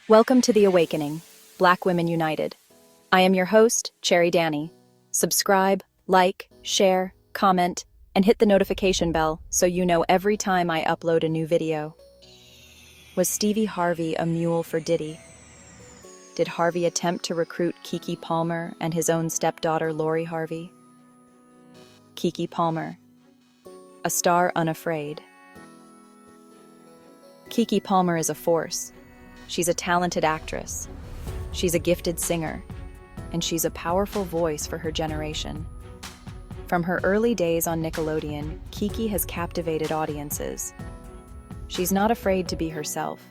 Welcome to The Awakening, Black Women United. I am your host, Cherry Danny. Subscribe, like, share, comment, and hit the notification bell so you know every time I upload a new video. Was Stevie Harvey a mule for Diddy? Did Harvey attempt to recruit KeKe Palmer and his own stepdaughter LoriHarvey? KeKe Palmer, a star unafraid. KeKe Palmer is a force. She's a talented actress. She's a gifted singer. And she's a powerful voice for her generation. From her early days on Nickelodeon, KeKe has captivated audiences. She's not afraid to be herself.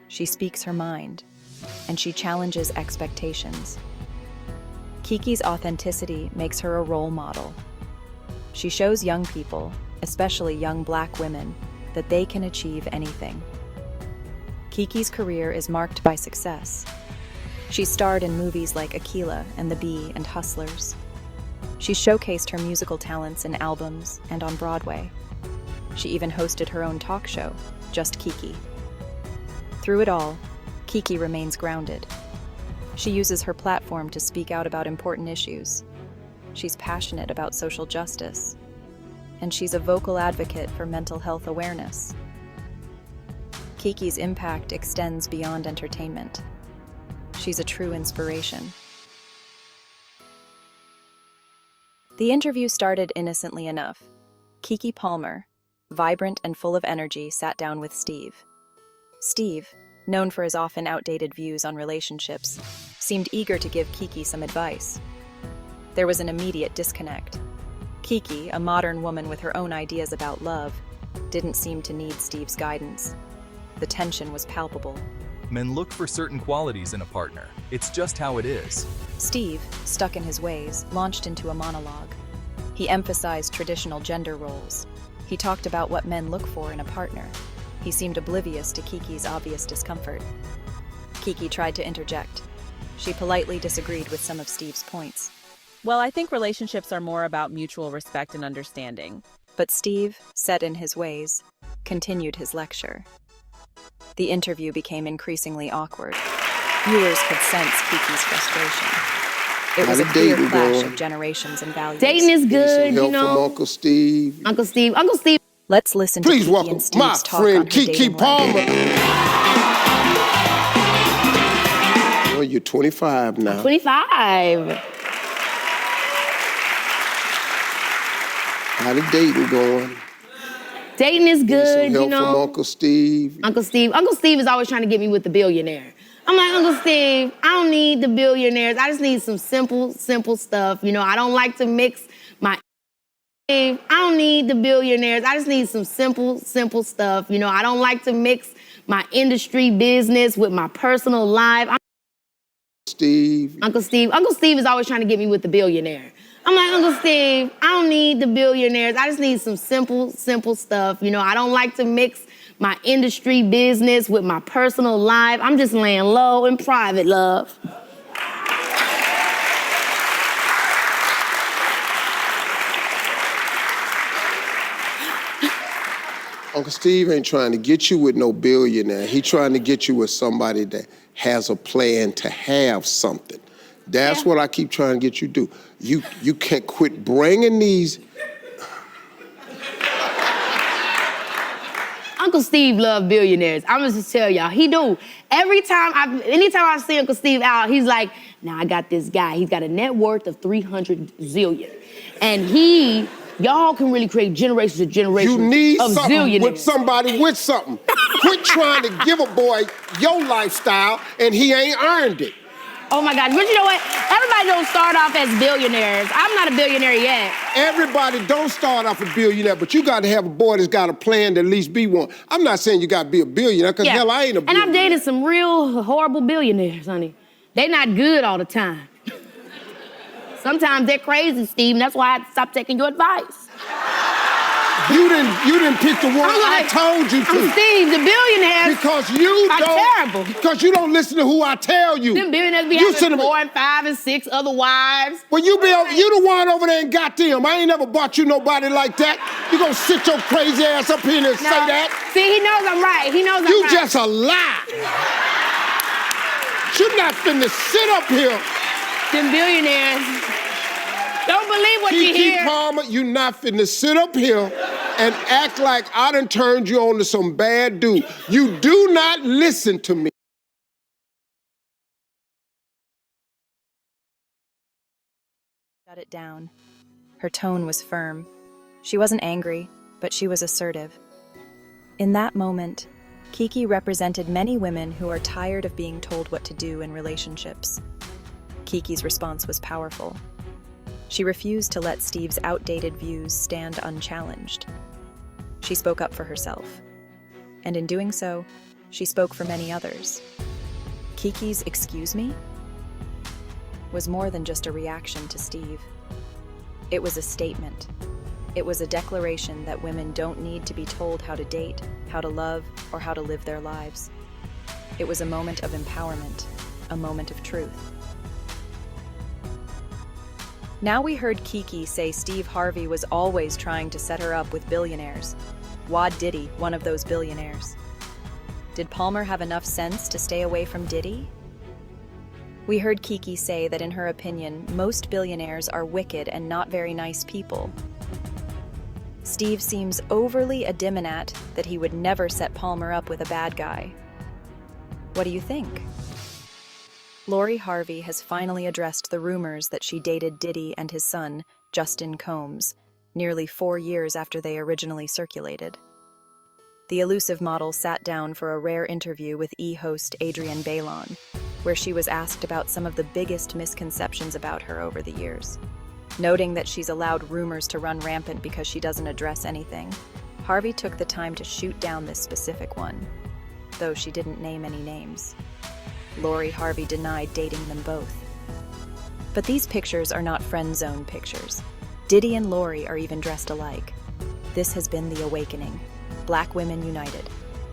She speaks her mind, and she challenges expectations. KeKe's authenticity makes her a role model. She shows young people, especially young Black women, that they can achieve anything. KeKe's career is marked by success. She starred in movies like Aquila and the Bee and Hustlers. She showcased her musical talents in albums and on Broadway. She even hosted her own talk show, Just KeKe. Through it all, KeKe remains grounded. She uses her platform to speak out about important issues. She's passionate about social justice. And she's a vocal advocate for mental health awareness. KeKe's impact extends beyond entertainment. She's a true inspiration. The interview started innocently enough. KeKe Palmer, vibrant and full of energy, sat down with Steve. Steve, known for his often outdated views on relationships, seemed eager to give KeKe some advice. There was an immediate disconnect. KeKe, a modern woman with her own ideas about love, didn't seem to need Steve's guidance. The tension was palpable. Men look for certain qualities in a partner. It's just how it is. Steve, stuck in his ways, launched into a monologue. He emphasized traditional gender roles. He talked about what men look for in a partner. He seemed oblivious to KeKe's obvious discomfort. KeKe tried to interject. She politely disagreed with some of Steve's points. Well, I think relationships are more about mutual respect and understanding. But Steve, set in his ways, continued his lecture. The interview became increasingly awkward. Viewers could sense KeKe's frustration. It was a clear clash of generations and values. Dating is good, you know. From Uncle Steve. Uncle Steve. Let's listen to Please KeKe welcome and Steve's talk my friend on her dating KeKe life. Palmer. Well, you're 25 now. 25. How the dating going? Dating is good, Some help you know. from Uncle Steve. Uncle Steve is always trying to get me with the billionaire. I'm like, Uncle Steve, I don't need the billionaires. I just need some simple stuff. You know, I don't like to mix my... I don't need the billionaires. I just need some simple stuff. You know, I don't like to mix my industry business with my personal life. Uncle Steve is always trying to get me with the billionaire. I'm like, Uncle Steve, I don't need the billionaires. I just need some simple stuff. You know, I don't like to mix my industry business with my personal life. I'm just laying low in private, love. Uncle Steve ain't trying to get you with no billionaire. He trying to get you with somebody that has a plan to have something. That's what I keep trying to get you to do. You can't quit bringing these. Uncle Steve love billionaires. I'm gonna just tell y'all, he do. Anytime I see Uncle Steve out, he's like, now I got this guy. He's got a net worth of 300 zillion. And y'all can really create generations of generations You need of something zillionaires. with somebody with something. Quit trying to give a boy your lifestyle and he ain't earned it. Oh my God, but you know what? Everybody don't start off as billionaires. I'm not a billionaire yet. Everybody don't start off a billionaire, but you got to have a boy that's got a plan to at least be one. I'm not saying you got to be a billionaire, because hell, I ain't a billionaire. And I've dated some real horrible billionaires, honey. They not good all the time. Sometimes they're crazy, Steve, and that's why I had to stop taking your advice. You didn't pick the one I told you to. I'm Steve, the billionaires Because you are terrible. Because you don't listen to who I tell you. Them billionaires be having 4 and 5 and 6 other wives. Well, you the one over there and got them. I ain't never bought you nobody like that. You gonna sit your crazy ass up here and say that? See, he knows I'm right. He knows I'm right. You just a lie. You're not finna sit up here. Them billionaires. Don't believe what you KeKe hear. Palmer, you're not finna sit up here and act like I done turned you on to some bad dude. You do not listen to me. Shut it down. Her tone was firm. She wasn't angry, but she was assertive. In that moment, KeKe represented many women who are tired of being told what to do in relationships. KeKe's response was powerful. She refused to let Steve's outdated views stand unchallenged. She spoke up for herself. And in doing so, she spoke for many others. KeKe's "excuse me" was more than just a reaction to Steve. It was a statement. It was a declaration that women don't need to be told how to date, how to love, or how to live their lives. It was a moment of empowerment, a moment of truth. Now we heard KeKe say Steve Harvey was always trying to set her up with billionaires. Wad Diddy, one of those billionaires. Did Palmer have enough sense to stay away from Diddy? We heard KeKe say that in her opinion, most billionaires are wicked and not very nice people. Steve seems overly adamant that he would never set Palmer up with a bad guy. What do you think? LoriHarvey has finally addressed the rumors that she dated Diddy and his son, Justin Combs, nearly 4 years after they originally circulated. The elusive model sat down for a rare interview with E! host Adrienne Bailon, where she was asked about some of the biggest misconceptions about her over the years. Noting that she's allowed rumors to run rampant because she doesn't address anything, Harvey took the time to shoot down this specific one, though she didn't name any names. LoriHarvey denied dating them both. But these pictures are not friend zone pictures. Diddy and Lori are even dressed alike. This has been The Awakening. Black Women United.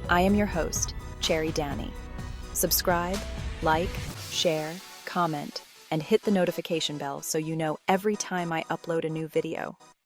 I am your host, Cherry Downey. Subscribe, like, share, comment, and hit the notification bell so you know every time I upload a new video.